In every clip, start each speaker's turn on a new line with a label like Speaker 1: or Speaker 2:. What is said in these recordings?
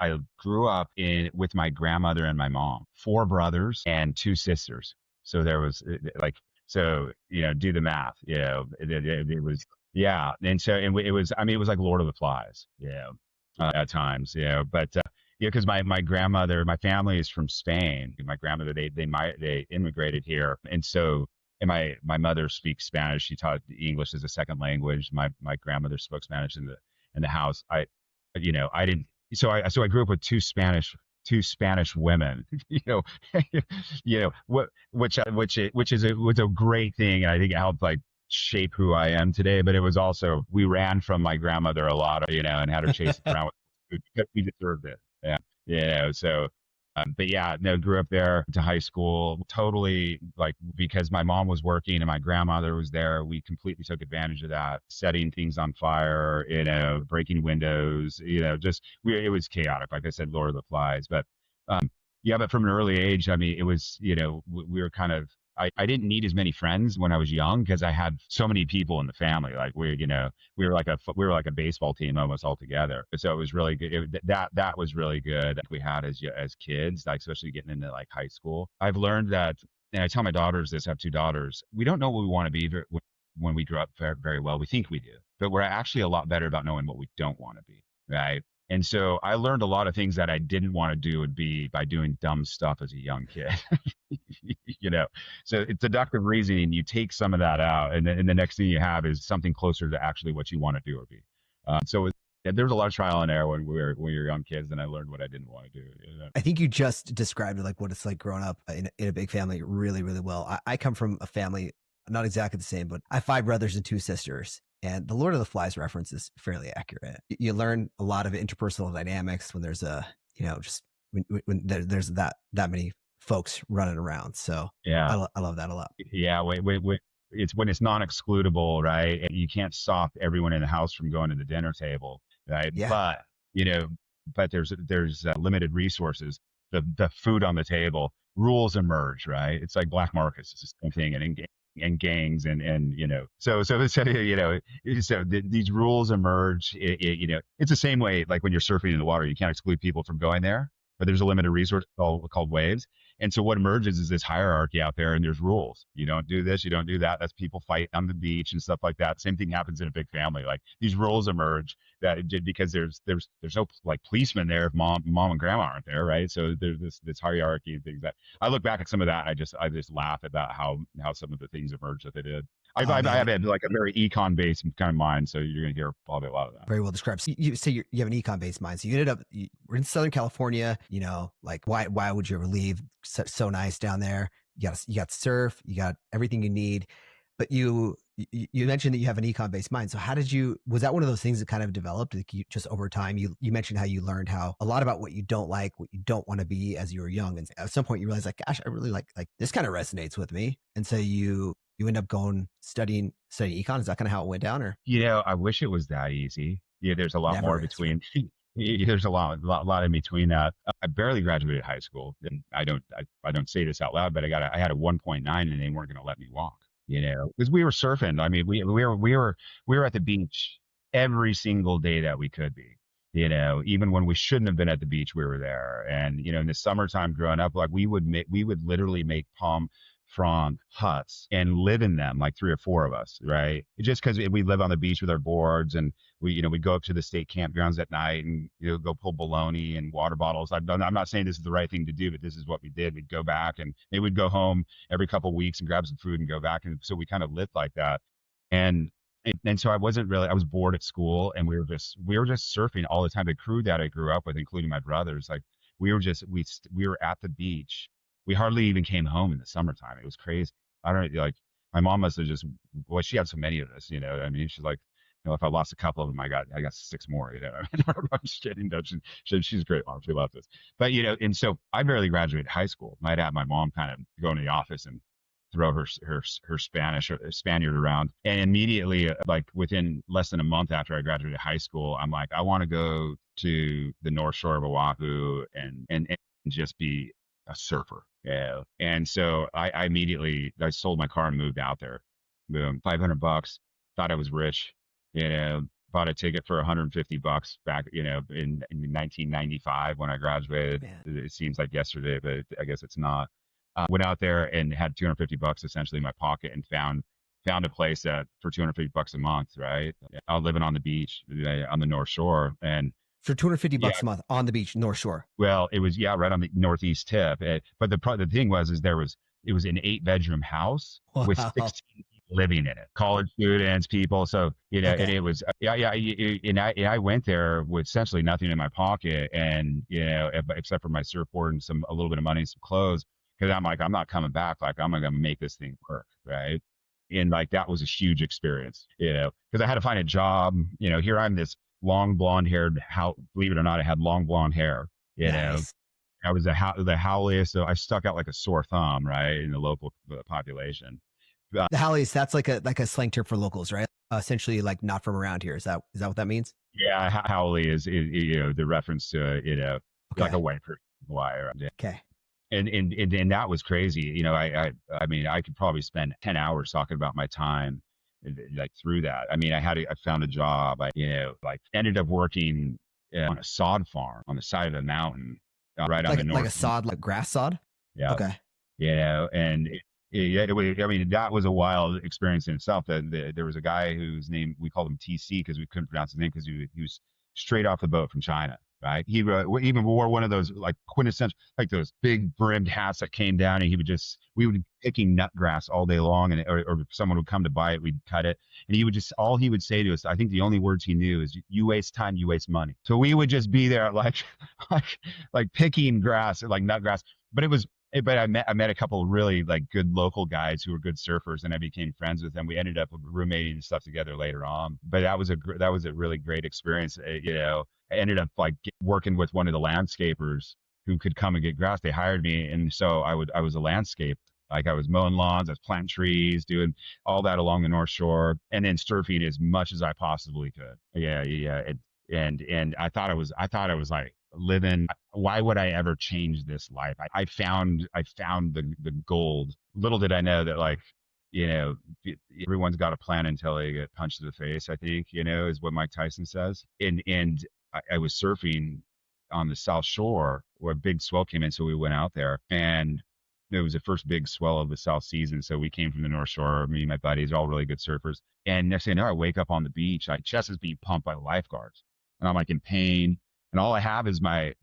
Speaker 1: I grew up with my grandmother and my mom, four brothers and two sisters. So there was like, so, do the math, it was, yeah. And so it was, I mean, it was like Lord of the Flies, at times, but, because my grandmother, my family is from Spain. My grandmother, they immigrated here. And so, and my mother speaks Spanish. She taught English as a second language. My grandmother spoke Spanish in the house. I didn't. So I grew up with two Spanish women. You know, which is a great thing, and I think it helped like shape who I am today. But it was also we ran from my grandmother a lot, and had her chase us around with food because we deserved it. Yeah, so. But yeah, no, grew up there to high school, totally like because my mom was working and my grandmother was there. We completely took advantage of that, setting things on fire, breaking windows, it was chaotic. Like I said, Lord of the Flies. But yeah, but from an early age, I mean, it was, we were kind of, I didn't need as many friends when I was young because I had so many people in the family. Like we were like a baseball team almost all together. So it was really good. That was really good that we had as kids, like especially getting into like high school. I've learned that, and I tell my daughters this. I have two daughters. We don't know what we want to be when we grow up very, very well. We think we do, but we're actually a lot better about knowing what we don't want to be. Right. And so I learned a lot of things that I didn't want to do would be by doing dumb stuff as a young kid. you know, so it's deductive reasoning. You take some of that out, and the next thing you have is something closer to actually what you want to do or be. There's a lot of trial and error when you're young kids, and I learned what I didn't want to do.
Speaker 2: I think you just described like what it's like growing up in a big family really, really well. I come from a family, not exactly the same, but I have five brothers and two sisters. And the Lord of the Flies reference is fairly accurate. You learn a lot of interpersonal dynamics when there's just when there's that many folks running around. So
Speaker 1: Yeah,
Speaker 2: I love that a lot.
Speaker 1: yeah. Wait. It's when it's non-excludable, right? And you can't stop everyone in the house from going to the dinner table, right?
Speaker 2: Yeah.
Speaker 1: You know, but there's limited resources. The food on the table, rules emerge, right? It's like black markets. It's the same thing, and gangs and so it's these rules emerge. It's the same way like when you're surfing in the water, you can't exclude people from going there, but there's a limited resource called waves. And so what emerges is this hierarchy out there, and there's rules. You don't do this, you don't do that. That's people fight on the beach and stuff like that. Same thing happens in a big family. Like these rules emerge because there's no like policemen there if mom and grandma aren't there, right? So there's this hierarchy and things that I look back at some of that. And I just laugh about how some of the things emerged that they did.
Speaker 2: Oh
Speaker 1: I
Speaker 2: man,
Speaker 1: have had like a very econ based kind of mind, so you're gonna hear probably a lot of that.
Speaker 2: very well described. So you say you have an econ based mind. So you ended up we're in Southern California. Like why would you ever leave? So nice down there. You got surf. You got everything you need. But you mentioned that you have an econ based mind. So was that one of those things that kind of developed like just over time? You mentioned how you learned how a lot about what you don't like, what you don't want to be as you were young. And at some point you realize like, gosh, I really like this kind of resonates with me. And so you end up going studying econ. Is that kind of how it went down or?
Speaker 1: I wish it was that easy. Yeah, there's a lot more
Speaker 2: Never is.
Speaker 1: between. There's a lot in between that. I barely graduated high school, and I don't say this out loud, but I had a 1.9, and they weren't going to let me walk. Because we were surfing. I mean, we were at the beach every single day that we could be. Even when we shouldn't have been at the beach, we were there. And in the summertime, growing up, like we would literally make palm frond huts and live in them, like three or four of us, right? Just because we live on the beach with our boards, and we'd go up to the state campgrounds at night and go pull bologna and water bottles. I'm not saying this is the right thing to do, but this is what we did. We'd go back and they would go home every couple of weeks and grab some food and go back, and so we kind of lived like that. And so I was bored at school, and we were just surfing all the time. The crew that I grew up with, including my brothers, like we were at the beach. We hardly even came home in the summertime. It was crazy. I don't like my mom must have just, well, she had so many of us, I mean, she's like, if I lost a couple of them, I got six more, I mean, I'm just kidding. No, she's a great mom. She loves us. But, and so I barely graduated high school. I'd have my mom kind of go into the office and throw her Spaniard around. And immediately, like within less than a month after I graduated high school, I'm like, I want to go to the North Shore of Oahu and just be a surfer. Yeah. And so I immediately sold my car and moved out there. Boom, $500. Thought I was rich. bought a ticket for $150 back, in 1995 when I graduated.
Speaker 2: Man,
Speaker 1: It seems like yesterday, but I guess it's not. Went out there and had $250 essentially in my pocket and found a place that for $250 a month, right? I was living on the beach on the North Shore, and
Speaker 2: for 250
Speaker 1: yeah,
Speaker 2: bucks a month on the beach, North Shore.
Speaker 1: well, it was right on the northeast tip. But the thing was, is it was an 8 bedroom house with
Speaker 2: Wow.
Speaker 1: 16 people living in it, college students, people. So and
Speaker 2: Okay.
Speaker 1: it was and I went there with essentially nothing in my pocket, and except for my surfboard and a little bit of money, and some clothes, because I'm like, I'm not coming back. Like I'm gonna make this thing work, right? And like that was a huge experience, because I had to find a job. Here I'm this long blonde haired, how believe it or not, I had long blonde hair. You know,
Speaker 2: Nice.
Speaker 1: I was the howliest, so I stuck out like a sore thumb, right, in the local population. Uh,
Speaker 2: The Howleys, that's like a slang term for locals, right? Essentially, like not from around here. Is that what that means?
Speaker 1: yeah, howly is the reference to like a
Speaker 2: Okay.
Speaker 1: white person, wire,
Speaker 2: Okay.
Speaker 1: and that was crazy. I mean, I could probably spend 10 hours talking about my time like through that. I mean, I found a job. I like ended up working on a sod farm on the side of the mountain, right on the
Speaker 2: Like a
Speaker 1: north.
Speaker 2: sod, like grass sod.
Speaker 1: Yeah,
Speaker 2: Okay.
Speaker 1: and I mean, that was a wild experience in itself. There was a guy whose name we called him TC because we couldn't pronounce his name because he was straight off the boat from China. Right, he even wore one of those like quintessential, like those big brimmed hats that came down, and we would be picking nut grass all day long, and or someone would come to buy it, we'd cut it, and all he would say to us, I think the only words he knew is, "You waste time, you waste money." So we would just be there like like picking grass, like nut grass, but it was but I met a couple of really like good local guys who were good surfers, and I became friends with them. We ended up roommating and stuff together later on. But that was a really great experience. I ended up like working with one of the landscapers who could come and get grass. They hired me, and so I was a landscape. Like I was mowing lawns, I was planting trees, doing all that along the North Shore, and then surfing as much as I possibly could. Yeah, yeah. And I thought I was like living. Why would I ever change this life? I found the gold. Little did I know that like, you know, everyone's got a plan until they get punched in the face, I think, is what Mike Tyson says. And I was surfing on the South Shore where a big swell came in. So we went out there, and it was the first big swell of the South season. So we came from the North Shore, me and my buddies, all really good surfers. And next thing you know, I wake up on the beach, my chest is being pumped by lifeguards, and I'm like in pain. And all I have is my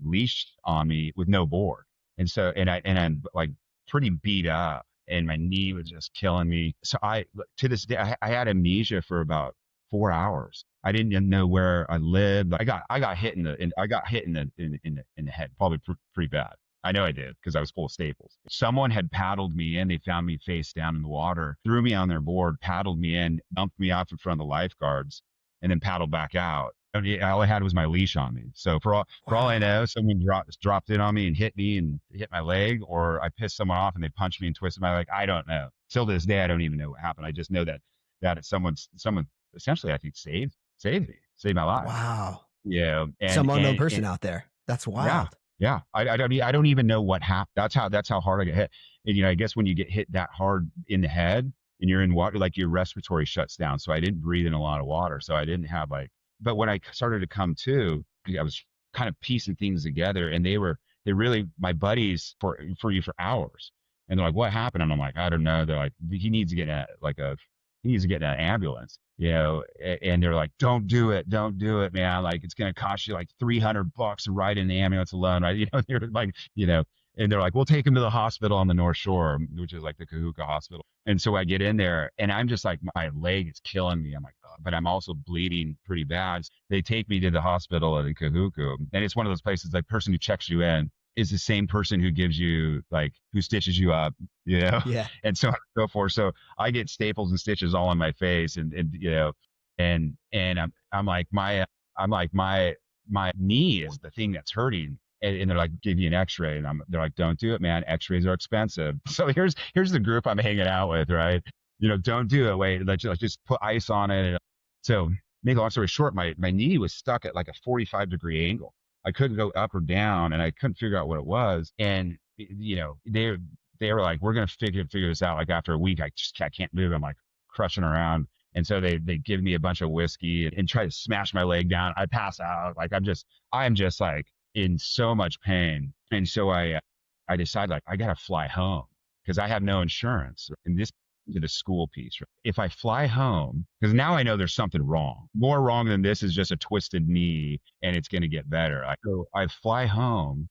Speaker 1: leash on me with no board. And I'm like pretty beat up, and my knee was just killing me. So to this day, I had amnesia for about 4 hours. I didn't even know where I lived. I got hit I got hit in the head, probably pretty bad. I know I did because I was full of staples. Someone had paddled me in. They found me face down in the water, threw me on their board, paddled me in, dumped me off in front of the lifeguards, and then paddled back out. I mean, all I had was my leash on me. So for all I
Speaker 2: Wow.
Speaker 1: know, someone dropped in on me and hit me and hit my leg, or I pissed someone off and they punched me and twisted my leg. I don't know. Till this day, I don't even know what happened. I just know that someone essentially, I think, saved me, saved my life.
Speaker 2: Wow.
Speaker 1: Yeah,
Speaker 2: Some unknown
Speaker 1: and
Speaker 2: person out there. That's
Speaker 1: yeah,
Speaker 2: wild.
Speaker 1: yeah. I don't even know what happened. That's how hard I get hit. And I guess when you get hit that hard in the head and you're in water, like your respiratory shuts down. So I didn't breathe in a lot of water. So I didn't have like. But when I started to come to, I was kind of piecing things together, and they really my buddies for you for hours. And they're like, "What happened?" And I'm like, "I don't know." They're like, he needs to get in an ambulance, and they're like, don't do it, man. Like, it's going to cost you like $300 to ride in the ambulance alone. Right. They're like, and they're like, we'll take him to the hospital on the North Shore, which is like the Kahuka hospital. And so I get in there, and I'm just like, my leg is killing me. I'm like, "Oh," but I'm also bleeding pretty bad. They take me to the hospital in Kahuku, and it's one of those places, like, person who checks you in is the same person who gives you, like, who stitches you up,
Speaker 2: Yeah.
Speaker 1: and so on and so forth. So I get staples and stitches all on my face, and I'm like, my knee is the thing that's hurting. And they're like, give you an X-ray, and they're like, don't do it, man. X-rays are expensive. So here's the group I'm hanging out with, right? Don't do it. Wait, let's just put ice on it. So, make a long story short, my knee was stuck at like a 45-degree angle. I couldn't go up or down, and I couldn't figure out what it was. And they were like, we're gonna figure this out. Like, after a week, I can't move. I'm like crushing around, And so they give me a bunch of whiskey and try to smash my leg down. I pass out. Like I'm just like in so much pain. And so I decide like I gotta fly home because I have no insurance. And this to the school piece. Right? If I fly home, because now I know there's something wrong. More wrong than this is just a twisted knee and it's gonna get better. I fly home